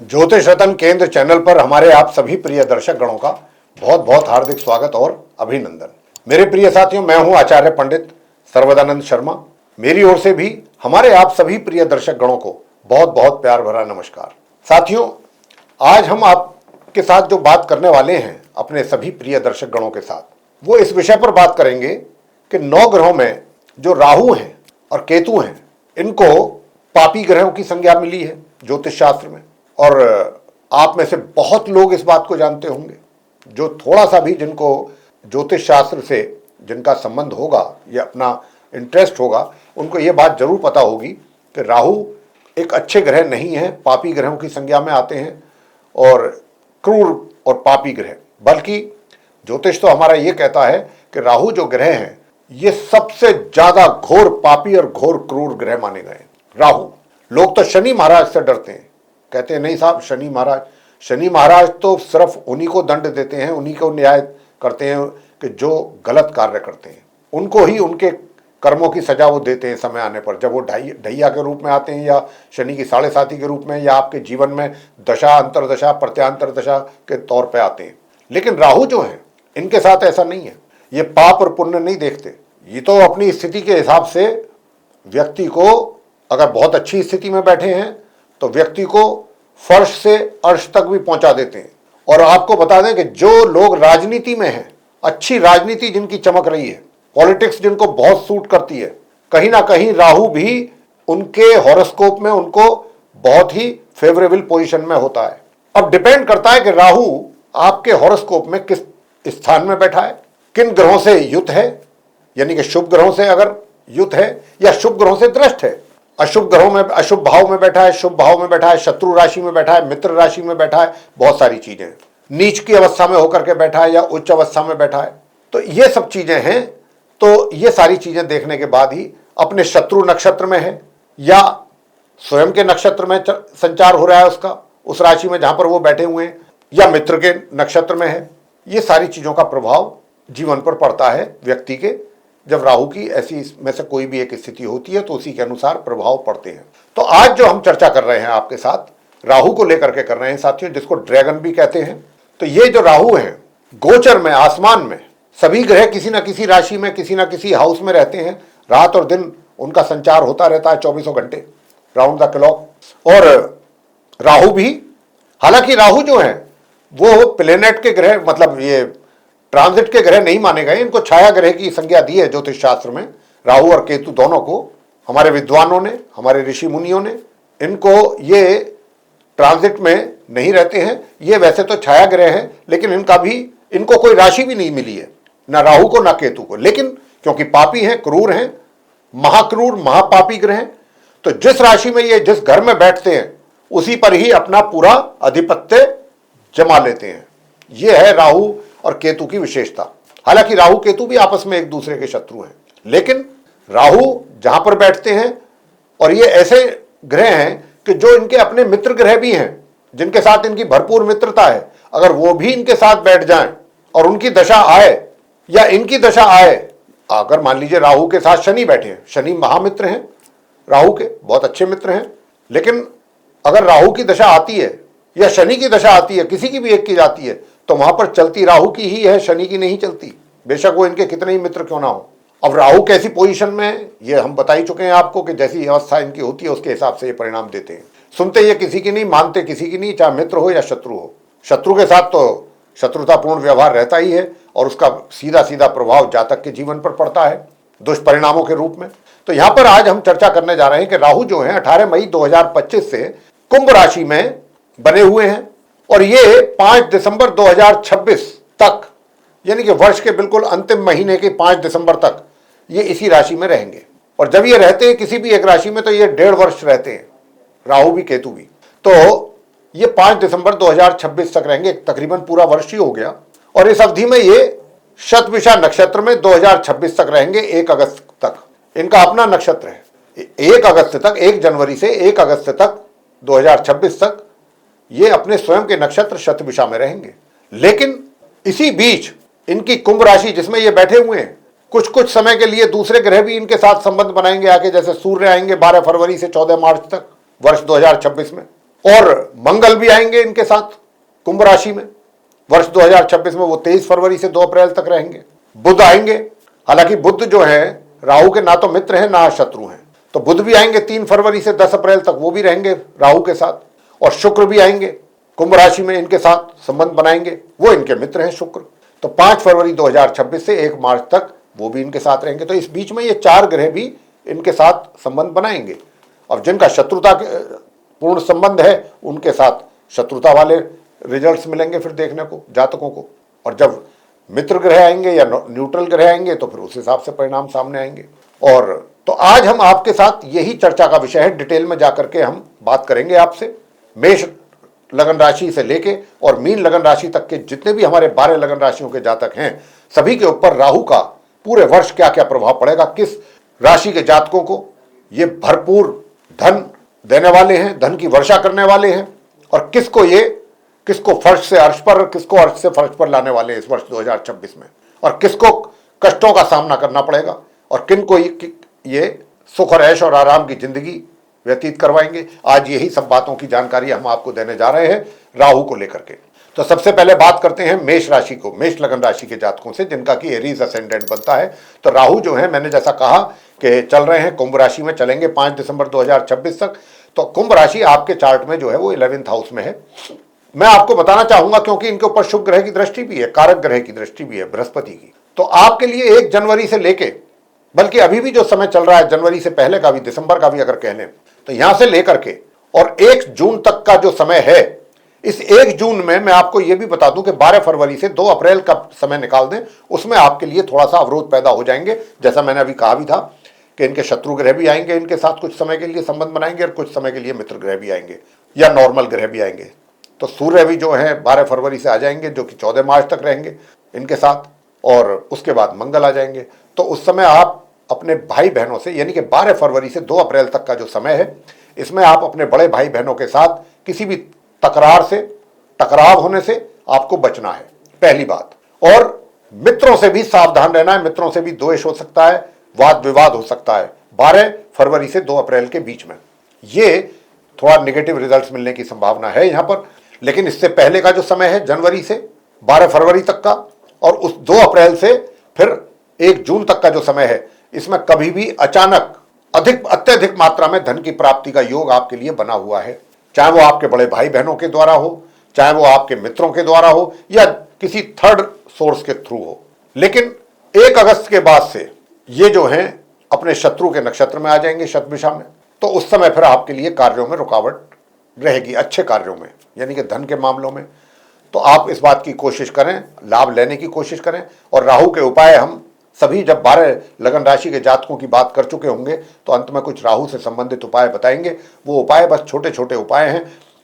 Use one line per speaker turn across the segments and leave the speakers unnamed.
ज्योतिष रतन केंद्र चैनल पर हमारे आप सभी प्रिय दर्शक गणों का बहुत बहुत हार्दिक स्वागत और अभिनंदन। मेरे प्रिय साथियों, मैं हूं आचार्य पंडित सर्वदानंद शर्मा। मेरी ओर से भी हमारे आप सभी प्रिय दर्शक गणों को बहुत बहुत प्यार भरा नमस्कार। साथियों, आज हम आपके साथ जो बात करने वाले हैं अपने सभी प्रिय दर्शक गणों के साथ, वो इस विषय पर बात करेंगे कि 9 ग्रहों में जो राहु हैं और केतु हैं, इनको पापी ग्रहों की संज्ञा मिली है ज्योतिष शास्त्र में। और आप में से बहुत लोग इस बात को जानते होंगे, जो थोड़ा सा भी जिनको ज्योतिष शास्त्र से जिनका संबंध होगा या अपना इंटरेस्ट होगा, उनको ये बात जरूर पता होगी कि राहु एक अच्छे ग्रह नहीं है, पापी ग्रहों की संज्ञा में आते हैं और क्रूर और पापी ग्रह। बल्कि ज्योतिष तो हमारा ये कहता है कि राहु जो ग्रह हैं, ये सबसे ज्यादा घोर पापी और घोर क्रूर ग्रह माने गए। राहु, लोग तो शनि महाराज से डरते हैं, कहते हैं नहीं साहब, शनि महाराज तो सिर्फ उन्हीं को दंड देते हैं, उन्हीं को न्याय करते हैं कि जो गलत कार्य करते हैं, उनको ही उनके कर्मों की सजा वो देते हैं समय आने पर, जब वो ढैया के रूप में आते हैं या शनि की 7.5 के रूप में या आपके जीवन में दशा, अंतरदशा, प्रत्यांतर दशा के तौर पर आते हैं। लेकिन राहु जो है, इनके साथ ऐसा नहीं है। ये पाप और पुण्य नहीं देखते, ये तो अपनी स्थिति के हिसाब से व्यक्ति को, अगर बहुत अच्छी स्थिति में बैठे हैं तो व्यक्ति को फर्श से अर्श तक भी पहुंचा देते हैं। और आपको बता दें कि जो लोग राजनीति में हैं, अच्छी राजनीति जिनकी चमक रही है, पॉलिटिक्स जिनको बहुत सूट करती है, कहीं ना कहीं राहु भी उनके हॉरोस्कोप में उनको बहुत ही फेवरेबल पोजीशन में होता है। अब डिपेंड करता है कि राहु आपके हॉरोस्कोप में किस स्थान में बैठा है, किन ग्रहों से युत है, यानी कि शुभ ग्रहों से अगर युत है या शुभ ग्रहों से द्रष्ट है। अशुभ ग्रहों में, अशुभ भाव में बैठा है, शुभ भाव में बैठा है, शत्रु राशि में बैठा है, मित्र राशि में बैठा है, बहुत सारी चीजें, नीच की अवस्था में होकर के बैठा है या उच्च अवस्था में बैठा है, तो ये सब चीजें हैं। तो ये सारी चीजें देखने के बाद ही अपने शत्रु नक्षत्र में है या स्वयं के नक्षत्र में संचार हो रहा है उसका, उस राशि में जहां पर वो बैठे हुए हैं, या मित्र के नक्षत्र में है, ये सारी चीजों का प्रभाव जीवन पर पड़ता है व्यक्ति के। जब राहु की ऐसी में से कोई भी एक स्थिति होती है तो उसी के अनुसार प्रभाव पड़ते हैं। तो आज जो हम चर्चा कर रहे हैं आपके साथ, राहु को लेकर के कर रहे हैं साथियों, जिसको ड्रैगन भी कहते हैं। तो ये जो राहु हैं, गोचर में, आसमान में सभी ग्रह किसी ना किसी राशि में, किसी ना किसी हाउस में रहते हैं। रात और दिन उनका संचार होता रहता है 24 घंटे, राउंड द क्लॉक। और राहु भी, हालांकि राहु जो है वो प्लेनेट के ग्रह, मतलब ये ट्रांजिट के ग्रह नहीं माने गए, इनको छाया ग्रह की संज्ञा दी है ज्योतिष शास्त्र में। राहु और केतु दोनों को हमारे विद्वानों ने, हमारे ऋषि मुनियों ने, इनको ये ट्रांजिट में नहीं रहते हैं, ये वैसे तो छाया ग्रह हैं, लेकिन इनको कोई राशि भी नहीं मिली है, ना राहु को ना केतु को। लेकिन क्योंकि पापी हैं, क्रूर हैं, महाक्रूर महापापी ग्रह हैं, तो जिस राशि में ये, जिस घर में बैठते हैं, उसी पर ही अपना पूरा आधिपत्य जमा लेते हैं। ये है राहु और केतु की विशेषता। हालांकि राहु केतु भी आपस में एक दूसरे के शत्रु हैं, लेकिन राहु जहां पर बैठते हैं, और ये ऐसे ग्रह हैं कि जो इनके अपने मित्र ग्रह भी हैं, जिनके साथ इनकी भरपूर मित्रता है, अगर वो भी इनके साथ बैठ जाएं और उनकी दशा आए या इनकी दशा आए, अगर मान लीजिए राहु के साथ शनि बैठे हैं, शनि महामित्र हैं, राहु के बहुत अच्छे मित्र हैं, लेकिन अगर राहु की दशा आती है या शनि की दशा आती है, किसी की भी एक की जाती है, तो वहां पर चलती राहु की ही है, शनि की नहीं चलती, बेशक वो इनके कितने ही मित्र क्यों ना हो। अब राहु कैसी पोजीशन में है, ये हम बता ही चुके हैं आपको कि जैसी अवस्था इनकी होती है उसके हिसाब से ये परिणाम देते हैं। सुनते ये किसी की नहीं, मानते किसी की नहीं, चाहे मित्र हो या शत्रु हो। शत्रु के साथ तो शत्रुतापूर्ण व्यवहार रहता ही है और उसका सीधा सीधा प्रभाव जातक के जीवन पर पड़ता है दुष्परिणामों के रूप में। तो यहां पर आज हम चर्चा करने जा रहे हैं कि राहु जो है 18 मई 2025 से कुंभ राशि में बने हुए हैं और ये 5 दिसंबर 2026 तक, यानी कि वर्ष के बिल्कुल अंतिम महीने के 5 दिसंबर तक ये इसी राशि में रहेंगे। और जब ये रहते हैं किसी भी एक राशि में तो ये 1.5 वर्ष रहते हैं, राहु भी केतु भी। तो ये 5 दिसंबर 2026 तक रहेंगे, तकरीबन पूरा वर्ष ही हो गया। और इस अवधि में ये शतभिषा नक्षत्र में 2026 तक रहेंगे, 1 अगस्त तक इनका अपना नक्षत्र है। 1 अगस्त तक, 1 जनवरी से 1 अगस्त तक 2026 तक ये अपने स्वयं के नक्षत्र शतभिषा में रहेंगे। लेकिन इसी बीच इनकी कुंभ राशि जिसमें ये बैठे हुए हैं, कुछ कुछ समय के लिए दूसरे ग्रह भी इनके साथ संबंध बनाएंगे आके, जैसे सूर्य आएंगे 12 फरवरी से 14 मार्च तक वर्ष 2026 में। और मंगल भी आएंगे इनके साथ कुंभ राशि में। वर्ष 2026 में वो 23 फरवरी से 2 अप्रैल तक रहेंगे। बुध आएंगे, हालांकि बुध जो है राहु के ना तो मित्र हैं ना शत्रु हैं, तो बुध भी आएंगे 3 फरवरी से 10 अप्रैल तक, वो भी रहेंगे राहु के साथ। और शुक्र भी आएंगे कुंभ राशि में, इनके साथ संबंध बनाएंगे, वो इनके मित्र हैं शुक्र। तो 5 फरवरी 2026 से 1 मार्च तक वो भी इनके साथ रहेंगे। तो इस बीच में ये 4 ग्रह भी इनके साथ संबंध बनाएंगे। और जिनका शत्रुता के पूर्ण संबंध है उनके साथ शत्रुता वाले रिजल्ट्स मिलेंगे फिर देखने को जातकों को। और जब मित्र ग्रह आएंगे या न्यूट्रल ग्रह आएंगे तो फिर उस हिसाब से परिणाम सामने आएंगे। और तो आज हम आपके साथ यही चर्चा का विषय है, डिटेल में जाकर के हम बात करेंगे आपसे। मेष लगन राशि से लेके और मीन लगन राशि तक के जितने भी हमारे 12 लगन राशियों के जातक हैं, सभी के ऊपर राहु का पूरे वर्ष क्या क्या प्रभाव पड़ेगा, किस राशि के जातकों को ये भरपूर धन देने वाले हैं, धन की वर्षा करने वाले हैं, और किसको फर्श से अर्श पर, किसको अर्श से फर्श पर लाने वाले हैं इस वर्ष 2026 में, और किसको कष्टों का सामना करना पड़ेगा, और किन को ये सुख और ऐश और आराम की जिंदगी व्यतीत करवाएंगे। आज यही सब बातों की जानकारी हम आपको देने जा रहे हैं राहु को लेकर के। तो सबसे पहले बात करते हैं मेष राशि को, मेष लगन राशि के जातकों से जिनका कि एरीज असेंडेंट बनता है। तो राहु जो है, मैंने जैसा कहा कि चल रहे हैं कुंभ राशि में, चलेंगे 5 दिसंबर 2026 तक। तो कुंभ राशि आपके चार्ट में जो है वो 11th हाउस में है। मैं आपको बताना चाहूंगा क्योंकि इनके ऊपर शुभ ग्रह की दृष्टि भी है, कारक ग्रह की दृष्टि भी है, बृहस्पति की। तो आपके लिए 1 जनवरी से लेके, बल्कि अभी भी जो समय चल रहा है जनवरी से पहले का भी, दिसंबर का भी अगर कह लें, तो यहां से लेकर के और 1 जून तक का जो समय है, इस 1 जून में मैं आपको यह भी बता दूं कि 12 फरवरी से 2 अप्रैल का समय निकाल दें, उसमें आपके लिए थोड़ा सा अवरोध पैदा हो जाएंगे। जैसा मैंने अभी कहा भी था कि इनके शत्रु ग्रह भी आएंगे, इनके साथ कुछ समय के लिए संबंध बनाएंगे, और कुछ समय के लिए मित्र ग्रह भी आएंगे या नॉर्मल ग्रह भी आएंगे। तो सूर्य भी जो है 12 फरवरी से आ जाएंगे, जो कि 14 मार्च तक रहेंगे इनके साथ, और उसके बाद मंगल आ जाएंगे। तो उस समय आप अपने भाई बहनों से, यानी कि 12 फरवरी से 2 अप्रैल तक का जो समय है, इसमें आप अपने बड़े भाई बहनों के साथ किसी भी तकरार से, टकराव होने से आपको बचना है, पहली बात। और मित्रों से भी सावधान रहना है, मित्रों से भी द्वेष हो सकता है, वाद विवाद हो सकता है 12 फरवरी से 2 अप्रैल के बीच में। ये थोड़ा नेगेटिव रिजल्ट्स मिलने की संभावना है यहां पर। लेकिन इससे पहले का जो समय है, जनवरी से 12 फरवरी तक का, और उस 2 अप्रैल से फिर 1 जून तक का जो समय है, इसमें कभी भी अचानक अत्यधिक मात्रा में धन की प्राप्ति का योग आपके लिए बना हुआ है। चाहे वो आपके बड़े भाई बहनों के द्वारा हो, चाहे वो आपके मित्रों के द्वारा हो, या किसी थर्ड सोर्स के थ्रू हो। लेकिन 1 अगस्त के बाद से ये जो हैं अपने शत्रु के नक्षत्र में आ जाएंगे, शतभिषा में। तो उस समय फिर आपके लिए कार्यों में रुकावट रहेगी, अच्छे कार्यों में, यानी कि धन के मामलों में। तो आप इस बात की कोशिश करें, लाभ लेने की कोशिश करें। और राहु के उपाय हम सभी, जब 12 लगन राशि के जातकों की बात कर चुके होंगे, तो अंत में कुछ राहु से संबंधित उपाय बताएंगे। वो उपाय बस छोटे छोटे उपाय हैं,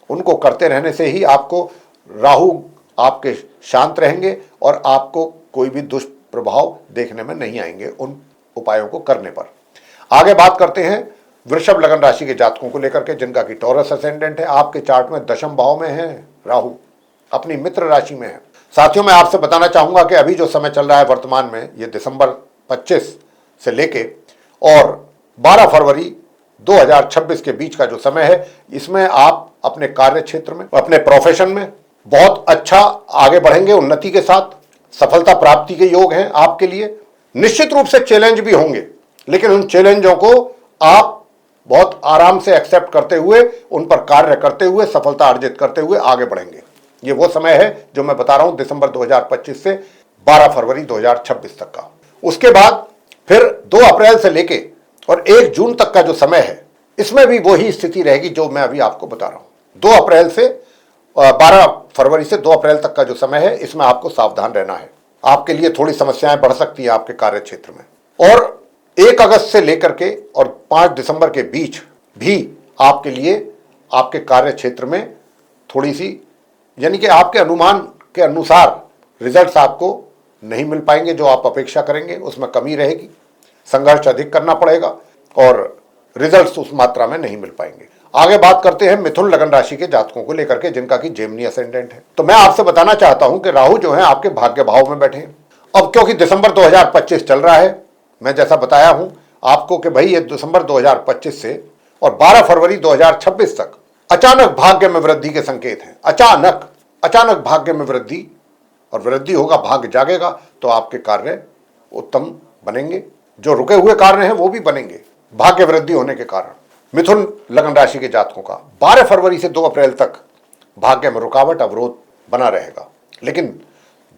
उनको करते रहने से ही आपको राहु आपके शांत रहेंगे और आपको कोई भी दुष्प्रभाव देखने में नहीं आएंगे उन उपायों को करने पर। आगे बात करते हैं वृषभ लगन राशि के जातकों को लेकर के, जिनका कि टॉरस असेंडेंट है। आपके चार्ट में 10वें भाव में है राहु, अपनी मित्र राशि में है। साथियों, मैं आपसे बताना चाहूंगा कि अभी जो समय चल रहा है वर्तमान में, ये दिसंबर 25 से लेके और 12 फरवरी 2026 के बीच का जो समय है, इसमें आप अपने कार्य क्षेत्र में, अपने प्रोफेशन में बहुत अच्छा आगे बढ़ेंगे, उन्नति के साथ सफलता प्राप्ति के योग हैं आपके लिए। निश्चित रूप से चैलेंज भी होंगे, लेकिन उन चैलेंजों को आप बहुत आराम से एक्सेप्ट करते हुए, उन पर कार्य करते हुए, सफलता अर्जित करते हुए आगे बढ़ेंगे। ये वो समय है जो मैं बता रहा हूं, दिसंबर 2025 से 12 फरवरी 2026 तक का। उसके बाद फिर 2 अप्रैल से लेके और 1 जून तक का जो समय है, इसमें भी वही स्थिति रहेगी जो मैं अभी आपको बता रहा हूं। 2 अप्रैल से 12 फरवरी से 2 अप्रैल तक का जो समय है, इसमें आपको सावधान रहना है। आपके लिए थोड़ी समस्याएं बढ़ सकती हैं आपके कार्य क्षेत्र में। और 1 अगस्त से लेकर के और 5 दिसंबर के बीच भी आपके लिए आपके कार्य क्षेत्र में थोड़ी सी, यानी कि आपके अनुमान के अनुसार रिजल्ट्स आपको नहीं मिल पाएंगे, जो आप अपेक्षा करेंगे उसमें कमी रहेगी, संघर्ष अधिक करना पड़ेगा और रिजल्ट्स उस मात्रा में नहीं मिल पाएंगे। आगे बात करते हैं मिथुन लगन राशि के जातकों को लेकर के, जिनका कि जेमिनी असेंडेंट है। तो मैं आपसे बताना चाहता हूं कि राहु जो है आपके भाग्य भाव में बैठे हैं। अब क्योंकि दिसंबर 2025 चल रहा है, मैं जैसा बताया हूं आपको कि भाई ये दिसंबर 2025 से और 12 फरवरी 2026 तक अचानक भाग्य में वृद्धि के संकेत हैं। अचानक अचानक भाग्य में वृद्धि, और वृद्धि होगा, भाग्य जागेगा तो आपके कार्य उत्तम बनेंगे। जो रुके हुए कार्य हैं वो भी बनेंगे भाग्य वृद्धि होने के कारण। मिथुन लगन राशि के जातकों का 12 फरवरी से 2 अप्रैल तक भाग्य में रुकावट अवरोध बना रहेगा, लेकिन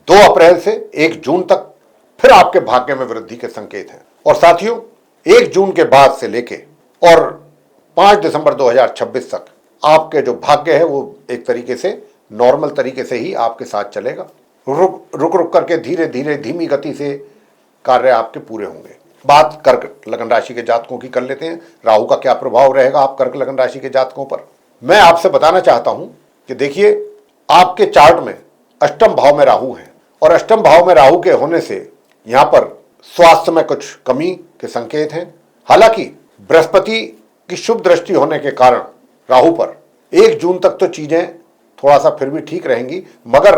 2 अप्रैल से 1 जून तक फिर आपके भाग्य में वृद्धि के संकेत हैं। और साथियों, 1 जून के बाद से लेके और 5 दिसंबर 2026 तक आपके जो भाग्य है वो एक तरीके से नॉर्मल तरीके से ही आपके साथ चलेगा। रुक करके धीरे धीरे धीमी गति से कार्य आपके पूरे होंगे। बात कर्क लगन राशि के जातकों की कर लेते हैं। राहु का क्या प्रभाव रहेगा आप कर्क लगन राशि के जातकों पर। मैं आपसे बताना चाहता हूं कि देखिए, आपके चार्ट में अष्टम भाव में राहु है, और अष्टम भाव में राहु के होने से यहां पर स्वास्थ्य में कुछ कमी के संकेत हैं। हालांकि बृहस्पति की शुभ दृष्टि होने के कारण राहु पर 1 जून तक तो चीजें थोड़ा सा फिर भी ठीक रहेंगी, मगर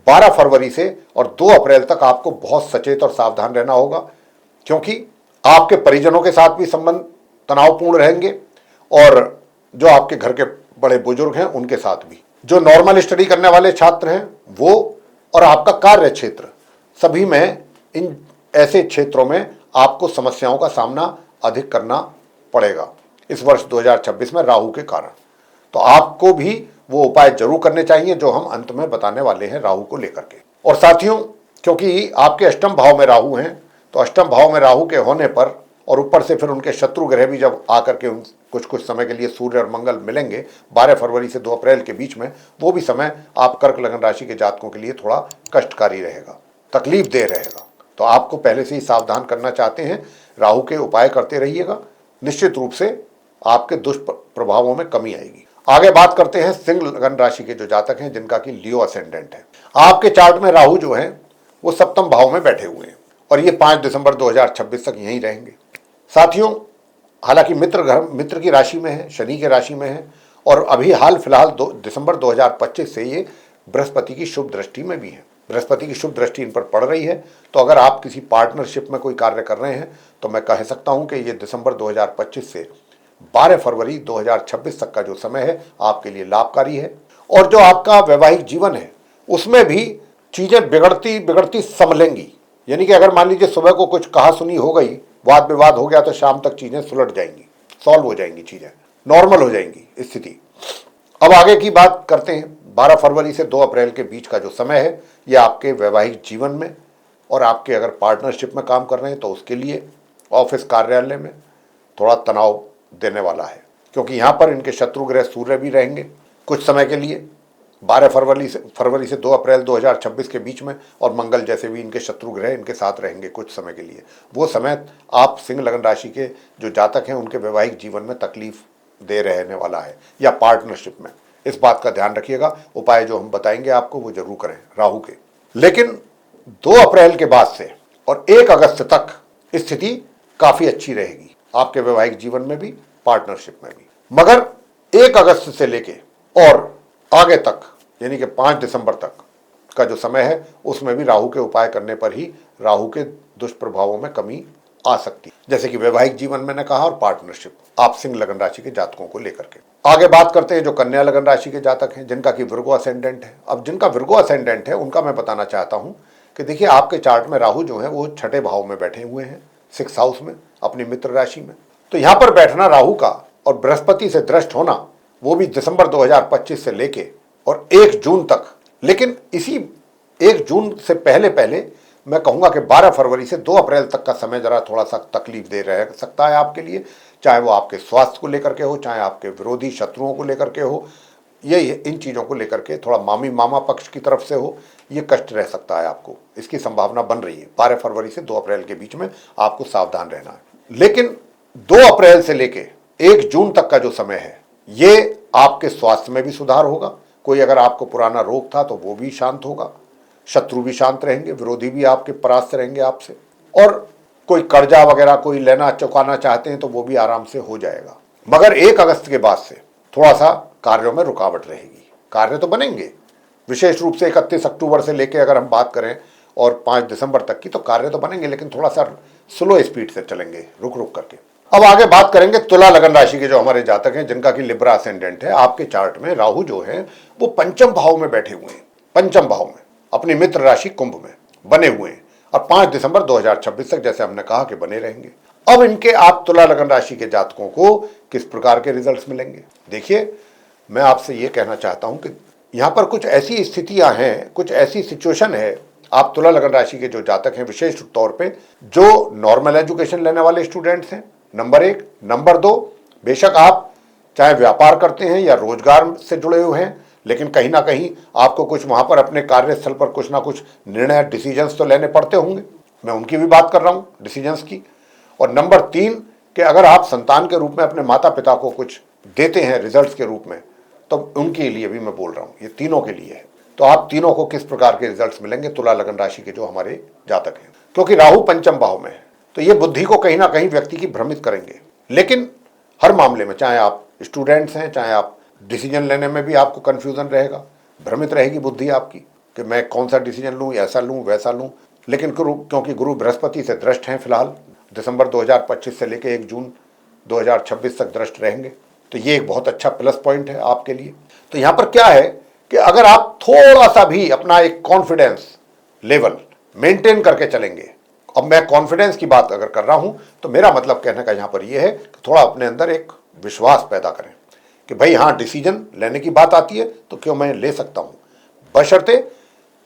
12 फरवरी से और 2 अप्रैल तक आपको बहुत सचेत और सावधान रहना होगा, क्योंकि आपके परिजनों के साथ भी संबंध तनावपूर्ण रहेंगे, और जो आपके घर के बड़े बुजुर्ग हैं उनके साथ भी। जो नॉर्मल स्टडी करने वाले छात्र हैं वो, और आपका कार्य क्षेत्र, सभी में इन ऐसे क्षेत्रों में आपको समस्याओं का सामना अधिक करना पड़ेगा इस वर्ष 2026 में राहु के कारण। तो आपको भी वो उपाय जरूर करने चाहिए जो हम अंत में बताने वाले हैं राहु को लेकर के। और साथियों, क्योंकि आपके अष्टम भाव में राहु हैं, तो अष्टम भाव में राहु के होने पर, और ऊपर से फिर उनके शत्रु ग्रह भी जब आकर के कुछ समय के लिए सूर्य और मंगल मिलेंगे 12 फरवरी से 2 अप्रैल के बीच में, वो भी समय आप कर्क लगन राशि के जातकों के लिए थोड़ा कष्टकारी रहेगा, तकलीफ दे रहेगा। तो आपको पहले से ही सावधान करना चाहते हैं, राहु के उपाय करते रहिएगा, निश्चित रूप से आपके दुष्प्रभावों में कमी आएगी। आगे बात करते हैं सिंह लगन राशि के जो जातक हैं जिनका कि लियो असेंडेंट है। आपके चार्ट में राहु जो है वो सप्तम भाव में बैठे हुए हैं, और ये 5 दिसंबर 2026 तक यहीं रहेंगे। साथियों, हालांकि मित्र की राशि में है, शनि की राशि में है, और अभी हाल फिलहाल दिसंबर 2025 से ये बृहस्पति की शुभ दृष्टि में भी है। बृहस्पति की शुभ दृष्टि इन पर पड़ रही है, तो अगर आप किसी पार्टनरशिप में कोई कार्य कर रहे हैं तो मैं कह सकता हूं कि ये दिसंबर 2025 से 12 फरवरी 2026 तक का जो समय है आपके लिए लाभकारी है। और जो आपका वैवाहिक जीवन है उसमें भी चीजें बिगड़ती बिगड़ती संभलेंगी, यानी कि अगर मान लीजिए सुबह को कुछ कहा सुनी हो गई, वाद विवाद हो गया, तो शाम तक चीजें सुलट जाएंगी, सॉल्व हो जाएंगी, चीजें नॉर्मल हो जाएंगी स्थिति। अब आगे की बात करते हैं। 12 फरवरी से 2 अप्रैल के बीच का जो समय है ये आपके वैवाहिक जीवन में, और आपके अगर पार्टनरशिप में काम कर रहे हैं तो उसके लिए ऑफिस कार्यालय में थोड़ा तनाव देने वाला है, क्योंकि यहाँ पर इनके शत्रु ग्रह सूर्य भी रहेंगे कुछ समय के लिए 12 फरवरी से 2 अप्रैल 2026 के बीच में, और मंगल जैसे भी इनके शत्रु ग्रह इनके साथ रहेंगे कुछ समय के लिए। वो समय आप सिंह लगन राशि के जो जातक हैं उनके वैवाहिक जीवन में तकलीफ दे रहने वाला है, या पार्टनरशिप में। इस बात का ध्यान रखिएगा। उपाय जो हम बताएंगे आपको वो जरूर करें राहु के। लेकिन 2 अप्रैल के बाद से और 1 अगस्त तक स्थिति काफी अच्छी रहेगी आपके वैवाहिक जीवन में भी, पार्टनरशिप में भी। मगर 1 अगस्त से लेके और आगे तक, यानी कि 5 दिसंबर तक का जो समय है उसमें भी राहु के उपाय करने पर ही राहु के दुष्प्रभावों में कमी आ सकती है, जैसे कि वैवाहिक जीवन मैंने कहा, और पार्टनरशिप आप सिंह लगन राशि के जातकों को लेकर के। आगे बात करते हैं जो कन्या लगन राशि के जातक हैं जिनका कि विर्गो असेंडेंट है। अब जिनका विर्गो असेंडेंट है उनका मैं बताना चाहता हूं कि देखिए, आपके चार्ट में राहु जो है वो 6ठे भाव में बैठे हुए हैं, 6th हाउस में, अपनी मित्र राशि में। तो यहां पर बैठना राहु का और बृहस्पति से दृष्ट होना, वो भी दिसंबर 2025 से लेके और 1 जून तक। लेकिन इसी 1 जून से पहले पहले मैं कहूंगा कि 12 फरवरी से 2 अप्रैल तक का समय जरा थोड़ा सा तकलीफ दे रह सकता है आपके लिए, चाहे वो आपके स्वास्थ्य को लेकर के हो, चाहे आपके विरोधी शत्रुओं को लेकर के हो, ये इन चीज़ों को लेकर के थोड़ा मामा पक्ष की तरफ से हो, ये कष्ट रह सकता है आपको, इसकी संभावना बन रही है। 12 फरवरी से 2 अप्रैल के बीच में आपको सावधान रहना है। लेकिन 2 अप्रैल से लेके 1 जून तक का जो समय है ये आपके स्वास्थ्य में भी सुधार होगा। कोई अगर आपको पुराना रोग था तो वो भी शांत होगा, शत्रु भी शांत रहेंगे, विरोधी भी आपके परास्त रहेंगे आपसे, और कोई कर्जा वगैरह कोई लेना चुकाना चाहते हैं तो वो भी आराम से हो जाएगा। मगर 1 अगस्त के बाद से थोड़ा सा कार्यों में रुकावट रहेगी। कार्य तो बनेंगे, विशेष रूप से 31 अक्टूबर से लेकर अगर हम बात करें और 5 दिसंबर तक की, तो कार्य तो बनेंगे, लेकिन थोड़ा सा स्लो स्पीड से चलेंगे, रुक रुक करके। अब आगे बात करेंगे तुला लगन राशि के जो हमारे जातक हैं, जिनका कि लिब्रा असेंडेंट है। आपके चार्ट में राहु जो है वो पंचम भाव में बैठे हुए हैं, पंचम भाव में अपनी मित्र राशि कुंभ में बने हुए हैं, और 5 दिसंबर 2026 तक जैसे हमने कहा कि बने रहेंगे। अब इनके आप तुला लगन राशि के जातकों को किस प्रकार के रिजल्ट्स मिलेंगे? देखिए, मैं आपसे ये कहना चाहता हूं कि यहां पर कुछ ऐसी स्थितियां हैं, कुछ ऐसी सिचुएशन है आप तुला लगन राशि के जो जातक हैं, विशेष तौर पे जो नॉर्मल एजुकेशन लेने वाले स्टूडेंट्स हैं, नंबर 1। नंबर 2, बेशक आप चाहे व्यापार करते हैं या रोजगार से जुड़े हुए हैं, लेकिन कहीं ना कहीं आपको कुछ वहां पर अपने कार्यस्थल पर कुछ ना कुछ निर्णय, डिसीजंस तो लेने पड़ते होंगे। मैं उनकी भी बात कर रहा हूं, डिसीजंस की। और नंबर 3 कि अगर आप संतान के रूप में अपने माता पिता को कुछ देते हैं रिजल्ट्स के रूप में, तो उनके लिए भी मैं बोल रहा हूं, ये तीनों के लिए है। तो आप तीनों को किस प्रकार के रिजल्ट्स मिलेंगे तुला लगन राशि के जो हमारे जातक हैं, क्योंकि राहु पंचम भाव में है, तो ये बुद्धि को कहीं ना कहीं व्यक्ति की भ्रमित करेंगे। लेकिन हर मामले में, चाहे आप स्टूडेंट्स हैं, चाहे आप डिसीजन लेने में भी आपको कंफ्यूजन रहेगा, भ्रमित रहेगी बुद्धि आपकी कि मैं कौन सा डिसीजन लूं, ऐसा लूं वैसा लूं। लेकिन क्योंकि गुरु बृहस्पति से दृष्ट हैं, फिलहाल दिसंबर 2025 से लेकर 1 जून 2026 तक दृष्ट रहेंगे, तो ये एक बहुत अच्छा प्लस पॉइंट है आपके लिए। तो यहां पर क्या है कि अगर आप थोड़ा सा भी अपना एक कॉन्फिडेंस लेवल मेंटेन करके चलेंगे, अब मैं कॉन्फिडेंस की बात अगर कर रहा हूं तो मेरा मतलब कहने का यहां पर यह है कि थोड़ा अपने अंदर एक विश्वास पैदा करें कि भाई हाँ, डिसीजन लेने की बात आती है तो क्यों मैं ले सकता हूं, बशर्ते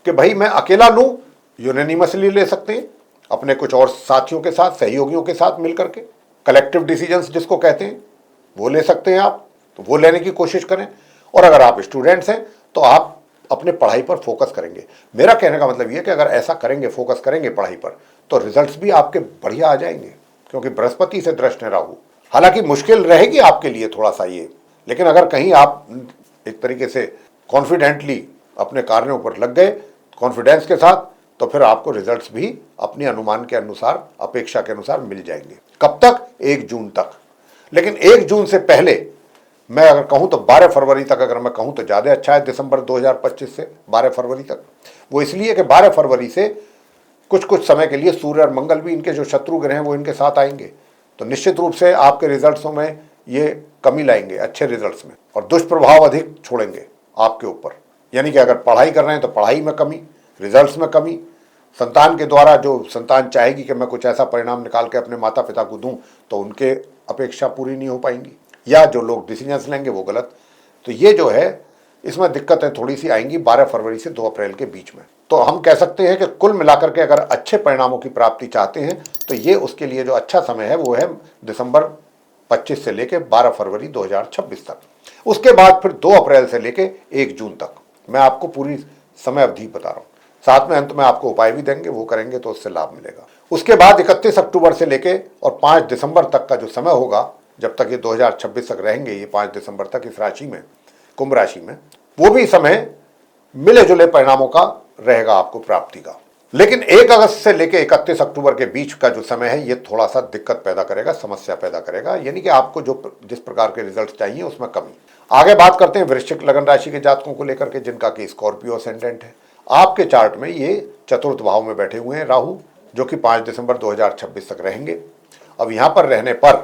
कि भाई मैं अकेला लूं, यूनानिमसली ले सकते हैं, अपने कुछ और साथियों के साथ, सहयोगियों के साथ मिलकर के कलेक्टिव डिसीजंस जिसको कहते हैं वो ले सकते हैं आप, तो वो लेने की कोशिश करें। और अगर आप स्टूडेंट्स हैं तो आप अपने पढ़ाई पर फोकस करेंगे। मेरा कहने का मतलब ये है कि अगर ऐसा करेंगे, फोकस करेंगे पढ़ाई पर, तो रिजल्ट्स भी आपके बढ़िया आ जाएंगे, क्योंकि बृहस्पति से दृष्ट है राहु। हालांकि मुश्किल रहेगी आपके लिए थोड़ा सा ये, लेकिन अगर कहीं आप एक तरीके से कॉन्फिडेंटली अपने कार्यों पर लग गए, कॉन्फिडेंस के साथ, तो फिर आपको रिजल्ट्स भी अपने अनुमान के अनुसार, अपेक्षा के अनुसार मिल जाएंगे। कब तक? 1 जून तक। लेकिन 1 जून से पहले मैं अगर कहूं तो 12 फरवरी तक अगर मैं कहूं तो ज़्यादा अच्छा है, दिसंबर 2025 से 12 फरवरी तक। वो इसलिए कि 12 फरवरी से कुछ समय के लिए सूर्य और मंगल भी, इनके जो शत्रु ग्रह हैं, वो इनके साथ आएंगे, तो निश्चित रूप से आपके रिजल्ट्सों में ये कमी लाएंगे, अच्छे रिजल्ट्स में, और दुष्प्रभाव अधिक छोड़ेंगे आपके ऊपर। यानी कि अगर पढ़ाई कर रहे हैं तो पढ़ाई में कमी, रिजल्ट्स में कमी, संतान के द्वारा जो संतान चाहेगी कि मैं कुछ ऐसा परिणाम निकाल के अपने माता पिता को दूं, तो उनके अपेक्षा पूरी नहीं हो पाएंगी, या जो लोग डिसीजंस लेंगे वो गलत। तो ये जो है, इसमें दिक्कतें थोड़ी सी आएंगी 12 फरवरी से 2 अप्रैल के बीच में। तो हम कह सकते हैं कि कुल मिलाकर के अगर अच्छे परिणामों की प्राप्ति चाहते हैं तो ये उसके लिए जो अच्छा समय है वो है दिसंबर 25 से लेकर 12 फरवरी 2026 तक। उसके बाद फिर 2 अप्रैल से लेकर 1 जून तक मैं आपको पूरी समय अवधि बता रहा हूँ। साथ में अंत में आपको उपाय भी देंगे, वो करेंगे तो उससे लाभ मिलेगा। उसके बाद 31 अक्टूबर से लेके और 5 दिसंबर तक का जो समय होगा, जब तक ये 2026 तक रहेंगे, ये 5 दिसंबर तक इस राशि में, कुंभ राशि में, वो भी समय मिले जुले परिणामों का रहेगा आपको प्राप्ति का। लेकिन 1 अगस्त से लेकर 31 अक्टूबर के बीच का जो समय है, ये थोड़ा सा दिक्कत पैदा करेगा, समस्या पैदा करेगा, यानी कि आपको जो जिस प्रकार के रिजल्ट चाहिए उसमें कमी। आगे बात करते हैं वृश्चिक लगन राशि के जातकों को लेकर के, जिनका कि स्कॉर्पियो असेंडेंट है। आपके चार्ट में ये चतुर्थ भाव में बैठे हुए हैं राहु, जो कि 5 दिसंबर 2026 तक रहेंगे। अब यहां पर रहने पर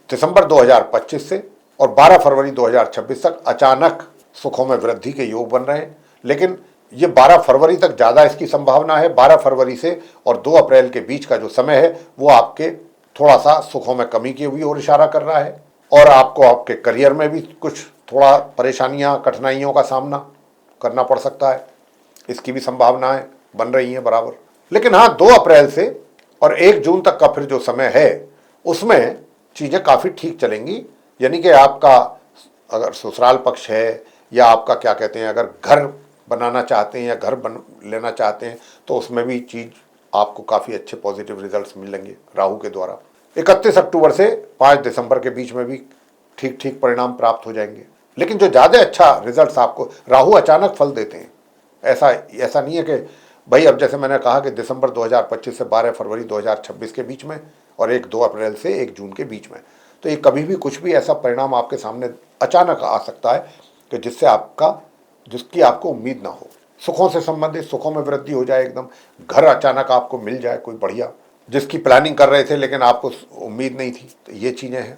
दिसंबर 2025 से और 12 फरवरी 2026 तक अचानक सुखों में वृद्धि के योग बन रहे हैं। लेकिन ये 12 फरवरी तक ज़्यादा इसकी संभावना है। 12 फरवरी से और 2 अप्रैल के बीच का जो समय है वो आपके थोड़ा सा सुखों में कमी की हुई और इशारा कर रहा है, और आपको आपके करियर में भी कुछ थोड़ा परेशानियां, कठिनाइयों का सामना करना पड़ सकता है, इसकी भी संभावनाएं बन रही हैं बराबर। लेकिन हाँ, 2 अप्रैल से और 1 जून तक का फिर जो समय है उसमें चीज़ें काफ़ी ठीक चलेंगी। यानी कि आपका अगर ससुराल पक्ष है, या आपका क्या कहते हैं, अगर घर बनाना चाहते हैं या घर बन लेना चाहते हैं, तो उसमें भी चीज़ आपको काफ़ी अच्छे पॉजिटिव रिजल्ट्स मिलेंगे राहु के द्वारा। 31 अक्टूबर से 5 दिसंबर के बीच में भी ठीक ठीक परिणाम प्राप्त हो जाएंगे। लेकिन जो ज़्यादा अच्छा रिजल्ट्स आपको, राहु अचानक फल देते हैं, ऐसा नहीं है कि भाई, अब जैसे मैंने कहा कि दिसंबर 2025 से 12 फरवरी 2026 के बीच में और 2 अप्रैल से 1 जून के बीच में, तो ये कभी भी कुछ भी ऐसा परिणाम आपके सामने अचानक आ सकता है कि जिसकी आपको उम्मीद ना हो। सुखों से संबंधित, सुखों में वृद्धि हो जाए, एकदम घर अचानक आपको मिल जाए कोई बढ़िया, जिसकी प्लानिंग कर रहे थे लेकिन आपको उम्मीद नहीं थी, तो ये चीज़ें हैं।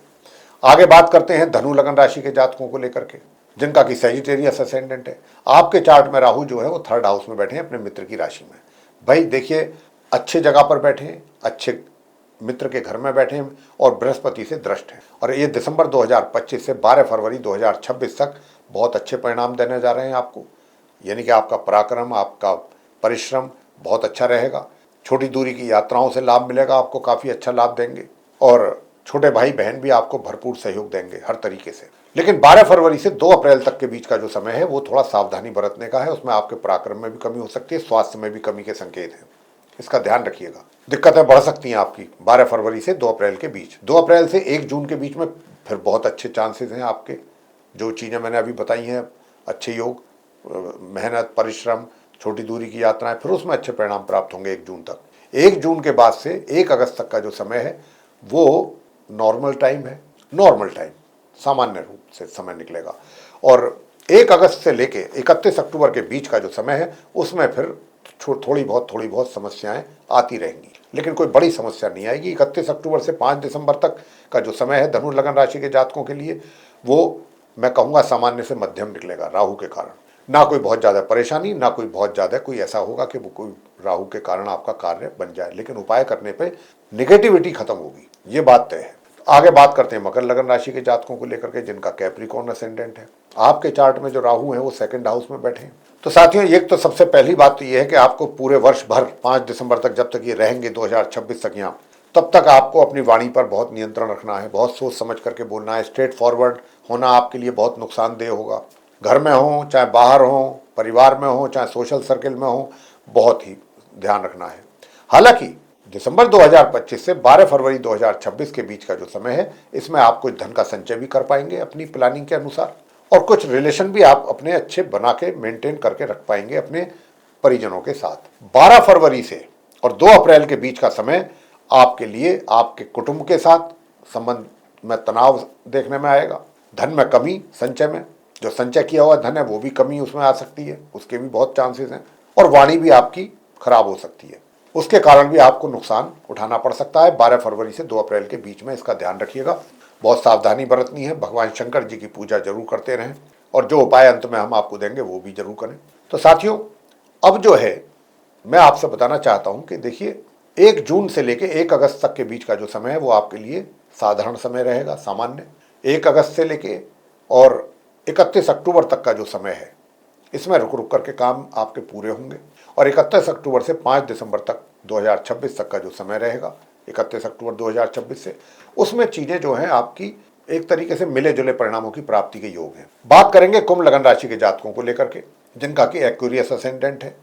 आगे बात करते हैं धनु लगन राशि के जातकों को लेकर के, जिनका कि सजिटेरियस असेंडेंट है। आपके चार्ट में राहु जो है वो 3rd हाउस में बैठे हैं अपने मित्र की राशि में। भाई देखिए, अच्छे जगह पर बैठे हैं, अच्छे मित्र के घर में बैठे हैं और बृहस्पति से दृष्ट हैं। और ये दिसंबर 2025 से 12 फरवरी 2026 तक बहुत अच्छे परिणाम देने जा रहे हैं आपको। यानी कि आपका पराक्रम, आपका परिश्रम बहुत अच्छा रहेगा। छोटी दूरी की यात्राओं से लाभ मिलेगा, आपको काफ़ी अच्छा लाभ देंगे। और छोटे भाई बहन भी आपको भरपूर सहयोग देंगे हर तरीके से। लेकिन 12 फरवरी से 2 अप्रैल तक के बीच का जो समय है वो थोड़ा सावधानी बरतने का है। उसमें आपके पराक्रम में भी कमी हो सकती है, स्वास्थ्य में भी कमी के संकेत हैं, इसका ध्यान रखिएगा। दिक्कतें बढ़ सकती हैं आपकी 12 फरवरी से 2 अप्रैल के बीच। 2 अप्रैल से 1 जून के बीच में फिर बहुत अच्छे चांसेस हैं आपके। जो चीज़ें मैंने अभी बताई हैं, अच्छे योग, मेहनत, परिश्रम, छोटी दूरी की यात्राएं, फिर उसमें अच्छे परिणाम प्राप्त होंगे 1 जून तक। 1 जून के बाद से 1 अगस्त तक का जो समय है वो नॉर्मल टाइम है, नॉर्मल टाइम, सामान्य रूप से समय निकलेगा। और 1 अगस्त से लेके 31 अक्टूबर के बीच का जो समय है उसमें फिर थोड़ी बहुत समस्याएं आती रहेंगी, लेकिन कोई बड़ी समस्या नहीं आएगी। 31 अक्टूबर से 5 दिसंबर तक का जो समय है धनु लगन राशि के जातकों के लिए, वो मैं कहूँगा सामान्य से मध्यम निकलेगा राहु के कारण। ना कोई बहुत ज़्यादा परेशानी, ना कोई बहुत ज़्यादा कोई ऐसा होगा कि वो कोई राहु के कारण आपका कार्य बन जाए, लेकिन उपाय करने पे नेगेटिविटी खत्म होगी, ये बात तय है। आगे बात करते हैं मकर लगन राशि के जातकों को लेकर के, जिनका कैप्रिकॉर्न असेंडेंट है। आपके चार्ट में जो राहु है वो 2nd हाउस में बैठे हैं। तो साथियों, एक तो सबसे पहली बात तो ये है कि आपको पूरे वर्ष भर 5 दिसंबर तक, जब तक ये रहेंगे 2026 तक यहाँ, तब तक आपको अपनी वाणी पर बहुत नियंत्रण रखना है, बहुत सोच समझ करके बोलना है। स्ट्रेट फॉरवर्ड होना आपके लिए बहुत नुकसानदेह होगा। घर में हो चाहे बाहर हो, परिवार में हो चाहे सोशल सर्किल में हो, बहुत ही ध्यान रखना है। हालांकि दिसंबर 2025 से 12 फरवरी 2026 के बीच का जो समय है, इसमें आप कुछ धन का संचय भी कर पाएंगे अपनी प्लानिंग के अनुसार, और कुछ रिलेशन भी आप अपने अच्छे बना के मेंटेन करके रख पाएंगे अपने परिजनों के साथ। 12 फरवरी से और 2 अप्रैल के बीच का समय आपके लिए आपके कुटुंब के साथ संबंध में तनाव देखने में आएगा। धन में कमी, संचय में जो संचय किया हुआ धन है वो भी कमी उसमें आ सकती है, उसके भी बहुत चांसेस हैं। और वाणी भी आपकी खराब हो सकती है, उसके कारण भी आपको नुकसान उठाना पड़ सकता है 12 फरवरी से 2 अप्रैल के बीच में। इसका ध्यान रखिएगा, बहुत सावधानी बरतनी है। भगवान शंकर जी की पूजा जरूर करते रहें, और जो उपाय अंत में हम आपको देंगे वो भी जरूर करें। तो साथियों, अब जो है मैं आपसे बताना चाहता हूं कि देखिए, 1 जून से लेकर 1 अगस्त तक के बीच का जो समय है वो आपके लिए साधारण समय रहेगा, सामान्य। 1 अगस्त से लेके और 31 अक्टूबर तक का जो समय है, इसमें रुक रुक करके काम आपके पूरे होंगे। और 31 अक्टूबर से 5 दिसंबर तक 2026 तक का जो समय रहेगा, 31 अक्टूबर 2026 से, उसमें चीज़ें जो हैं आपकी एक तरीके से मिले जुले परिणामों की प्राप्ति के योग हैं। बात करेंगे कुंभ लगन राशि के जातकों को लेकर के, जिनका कि एक्वेरियस असेंडेंट है।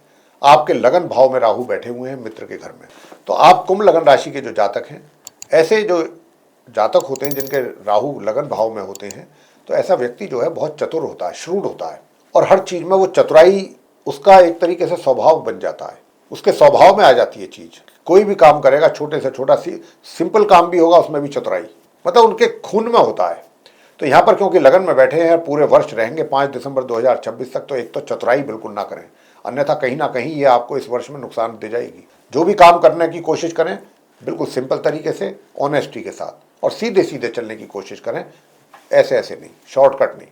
आपके लगन भाव में राहु बैठे हुए हैं मित्र के घर में। तो आप कुंभ लगन राशि के जो जातक हैं, ऐसे जो जातक होते हैं जिनके राहु लगन भाव में होते हैं, तो ऐसा व्यक्ति जो है बहुत चतुर होता है, श्रूड होता है, और हर चीज में वो चतुराई उसका एक तरीके से स्वभाव बन जाता है, उसके स्वभाव में आ जाती है चीज। कोई भी काम करेगा, छोटे से छोटा सिंपल काम भी होगा, उसमें भी चतुराई, मतलब उनके खून में होता है। तो यहाँ पर क्योंकि लगन में बैठे हैं, पूरे वर्ष रहेंगे 5 दिसंबर 2026 तक, तो एक तो चतुराई बिल्कुल ना करें, अन्यथा कहीं ना कहीं ये आपको इस वर्ष में नुकसान दे जाएगी। जो भी काम करने की कोशिश करें बिल्कुल सिंपल तरीके से, ऑनेस्टी के साथ, और सीधे सीधे चलने की कोशिश करें, ऐसे ऐसे नहीं, शॉर्टकट नहीं,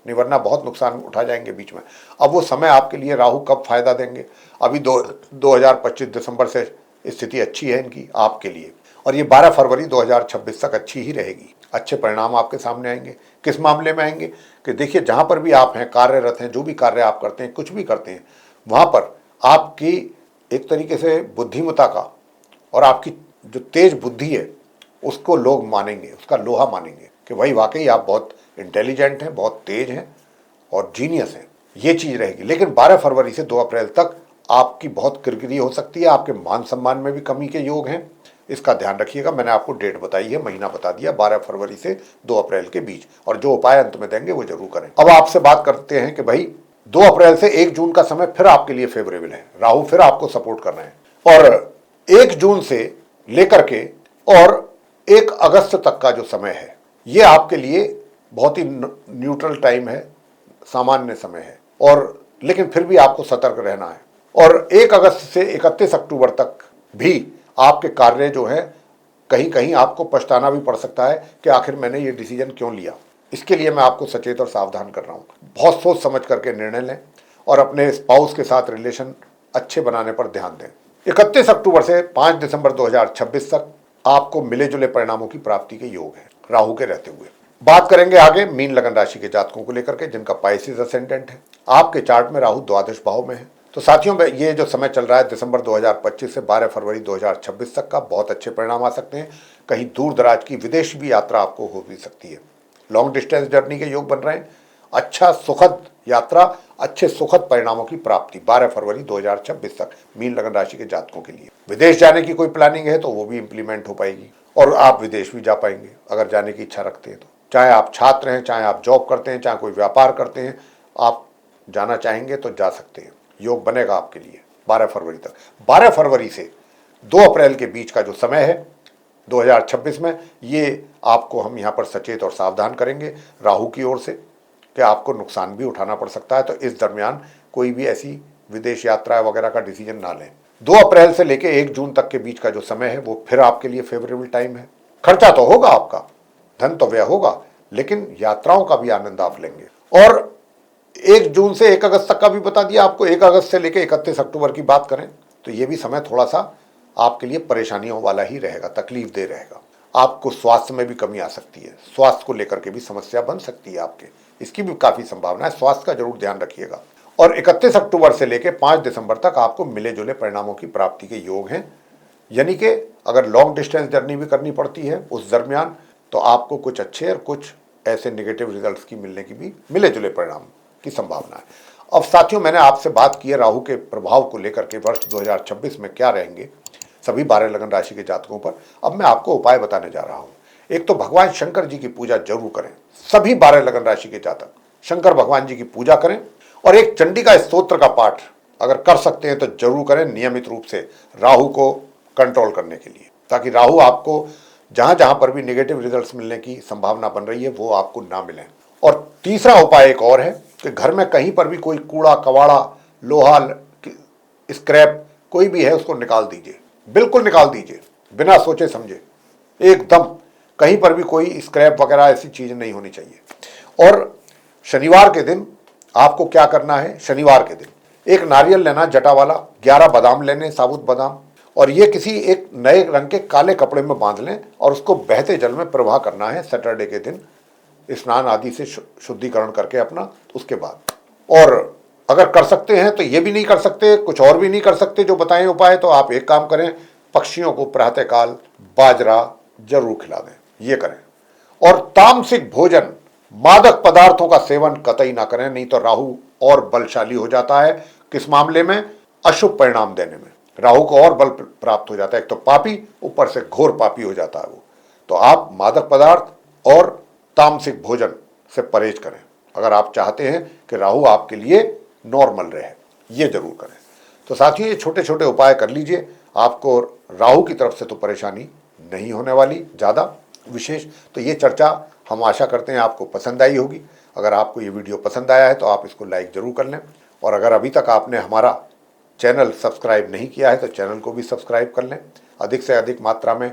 वरना बहुत नुकसान उठा जाएंगे बीच में। अब वो समय आपके लिए राहु कब फायदा देंगे? अभी 2025 दिसंबर से स्थिति अच्छी है इनकी आपके लिए, और ये 12 फरवरी 2026 तक अच्छी ही रहेगी। अच्छे परिणाम आपके सामने आएंगे। किस मामले में आएंगे कि देखिए, जहाँ पर भी आप हैं, कार्यरत हैं, जो भी कार्य आप करते हैं, कुछ भी करते हैं, वहाँ पर आपकी एक तरीके से बुद्धिमत्ता का और आपकी जो तेज बुद्धि है उसको लोग मानेंगे, उसका लोहा मानेंगे कि भाई वाकई आप बहुत इंटेलिजेंट हैं, बहुत तेज हैं और जीनियस हैं, ये चीज़ रहेगी। लेकिन 12 फरवरी से 2 अप्रैल तक आपकी बहुत किरकिरी हो सकती है, आपके मान सम्मान में भी कमी के योग हैं, इसका ध्यान रखिएगा। मैंने आपको डेट बताई है, महीना बता दिया, 12 फरवरी से 2 अप्रैल के बीच, और जो उपाय अंत में देंगे वो जरूर करें। अब आपसे बात करते हैं कि भाई 2 अप्रैल से 1 जून का समय फिर आपके लिए फेवरेबल है, राहु फिर आपको सपोर्ट कर रहे हैं, और 1 जून से लेकर के और 1 अगस्त तक का जो समय है ये आपके लिए बहुत ही न्यूट्रल टाइम है, सामान्य समय है, और लेकिन फिर भी आपको सतर्क रहना है। और 1 अगस्त से 31 अक्टूबर तक भी आपके कार्य जो है कहीं कहीं आपको पछताना भी पड़ सकता है कि आखिर मैंने ये डिसीजन क्यों लिया। इसके लिए मैं आपको सचेत और सावधान कर रहा हूँ। बहुत सोच समझ करके निर्णय लें और अपने स्पाउस के साथ रिलेशन अच्छे बनाने पर ध्यान दें। 31 अक्टूबर से 5 दिसंबर 2026 तक आपको मिले जुले परिणामों की प्राप्ति के योग है राहु के रहते हुए। बात करेंगे आगे मीन लगन राशि के जातकों को लेकर के जिनका पाइसेस असेंडेंट है। आपके चार्ट में राहु द्वादश भाव में है। तो साथियों में ये जो समय चल रहा है दिसंबर 2025 से 12 फरवरी 2026 तक का, बहुत अच्छे परिणाम आ सकते हैं। कहीं दूर दराज की विदेश भी यात्रा आपको हो भी सकती है। लॉन्ग डिस्टेंस जर्नी के योग बन रहे हैं। अच्छा सुखद यात्रा, अच्छे सुखद परिणामों की प्राप्ति 12 फरवरी 2026 तक मीन लगन राशि के जातकों के लिए। विदेश जाने की कोई प्लानिंग है तो वो भी इंप्लीमेंट हो पाएगी और आप विदेश भी जा पाएंगे अगर जाने की इच्छा रखते हैं तो। चाहे आप छात्र हैं, चाहे आप जॉब करते हैं, चाहे कोई व्यापार करते हैं, आप जाना चाहेंगे तो जा सकते हैं। योग बनेगा आपके लिए 12 फरवरी तक। 12 फरवरी से 2 अप्रैल के बीच का जो समय है 2026 में, ये आपको हम यहाँ पर सचेत और सावधान करेंगे राहु की ओर से कि आपको नुकसान भी उठाना पड़ सकता है। तो इस दरमियान कोई भी ऐसी विदेश यात्रा वगैरह का डिसीजन ना लें। 2 अप्रैल से लेकर 1 जून तक के बीच का जो समय है वो फिर आपके लिए फेवरेबल टाइम है। खर्चा तो होगा आपका, धन तो व्यय होगा, लेकिन यात्राओं का भी आनंद आप लेंगे। और 1 जून से 1 अगस्त तक का भी बता दिया आपको। 1 अगस्त से लेकर 31 अक्टूबर की बात करें तो ये भी समय थोड़ा सा आपके लिए परेशानियों वाला ही रहेगा, तकलीफ दे रहेगा। आपको स्वास्थ्य में भी कमी आ सकती है, स्वास्थ्य को लेकर के भी समस्या बन सकती है आपके, इसकी भी काफी संभावना है। स्वास्थ्य का जरूर ध्यान रखिएगा। और 31 अक्टूबर से लेकर 5 दिसंबर तक आपको मिले जुले परिणामों की प्राप्ति के योग हैं। यानी कि अगर लॉन्ग डिस्टेंस जर्नी भी करनी पड़ती है उस दरमियान तो आपको कुछ अच्छे और कुछ ऐसे नेगेटिव रिजल्ट्स की मिलने की भी मिले जुले परिणाम की संभावना है। अब साथियों, मैंने आपसे बात की है राहु के प्रभाव को लेकर के वर्ष 2026 में क्या रहेंगे सभी 12 लगन राशि के जातकों पर। अब मैं आपको उपाय बताने जा रहा हूं। एक तो भगवान शंकर जी की पूजा जरूर करें। सभी 12 लगन राशि के जातक शंकर भगवान जी की पूजा करें और एक चंडिका स्तोत्र का पाठ अगर कर सकते हैं तो जरूर करें नियमित रूप से राहु को कंट्रोल करने के लिए, ताकि राहु आपको जहां जहां पर भी नेगेटिव रिजल्ट्स मिलने की संभावना बन रही है वो आपको ना मिले। और तीसरा उपाय एक और है कि घर में कहीं पर भी कोई कूड़ा कवाड़ा, लोहा, स्क्रैप कोई भी है उसको निकाल दीजिए, बिल्कुल निकाल दीजिए बिना सोचे समझे। एकदम कहीं पर भी कोई स्क्रैप वगैरह ऐसी चीज नहीं होनी चाहिए। और शनिवार के दिन आपको क्या करना है, शनिवार के दिन एक नारियल लेना जटा वाला, 11 बादाम लेने, साबुत बादाम, और ये किसी एक नए रंग के काले कपड़े में बांध लें और उसको बहते जल में प्रवाह करना है सैटरडे के दिन, स्नान आदि से शुद्धिकरण करके अपना। उसके बाद और अगर कर सकते हैं तो ये भी नहीं कर सकते, कुछ और भी नहीं कर सकते जो बताएं उपाय, तो आप एक काम करें, पक्षियों को प्रातःकाल बाजरा जरूर खिला दें, ये करें। और तामसिक भोजन, मादक पदार्थों का सेवन कतई ना करें, नहीं तो राहु और बलशाली हो जाता है। किस मामले में? अशुभ परिणाम देने में राहु को और बल प्राप्त हो जाता है। एक तो पापी, ऊपर से घोर पापी हो जाता है वो। तो आप मादक पदार्थ और तामसिक भोजन से परहेज करें अगर आप चाहते हैं कि राहु आपके लिए नॉर्मल रहे, ये जरूर करें। तो साथियों, ये छोटे छोटे उपाय कर लीजिए, आपको राहु की तरफ से तो परेशानी नहीं होने वाली ज़्यादा विशेष। तो ये चर्चा हम आशा करते हैं आपको पसंद आई होगी। अगर आपको ये वीडियो पसंद आया है तो आप इसको लाइक जरूर कर लें, और अगर अभी तक आपने हमारा चैनल सब्सक्राइब नहीं किया है तो चैनल को भी सब्सक्राइब कर लें। अधिक से अधिक मात्रा में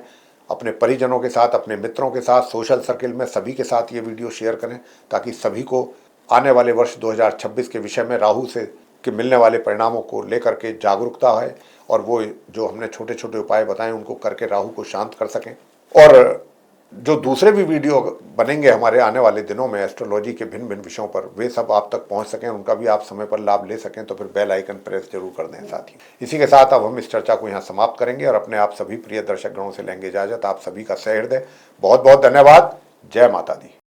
अपने परिजनों के साथ, अपने मित्रों के साथ, सोशल सर्किल में सभी के साथ ये वीडियो शेयर करें, ताकि सभी को आने वाले वर्ष 2026 के विषय में राहु से के मिलने वाले परिणामों को लेकर के जागरूकता है, और वो जो हमने छोटे छोटे उपाय बताए उनको करके राहु को शांत कर सकें। और जो दूसरे भी वीडियो बनेंगे हमारे आने वाले दिनों में एस्ट्रोलॉजी के भिन्न भिन्न विषयों पर, वे सब आप तक पहुंच सकें, उनका भी आप समय पर लाभ ले सकें, तो फिर बेल आइकन प्रेस जरूर कर दें साथियों। इसी के साथ अब हम इस चर्चा को यहाँ समाप्त करेंगे और अपने आप सभी प्रिय दर्शक गणों से लेंगे इजाजत। आप सभी का सहृदय बहुत बहुत धन्यवाद। जय माता दी।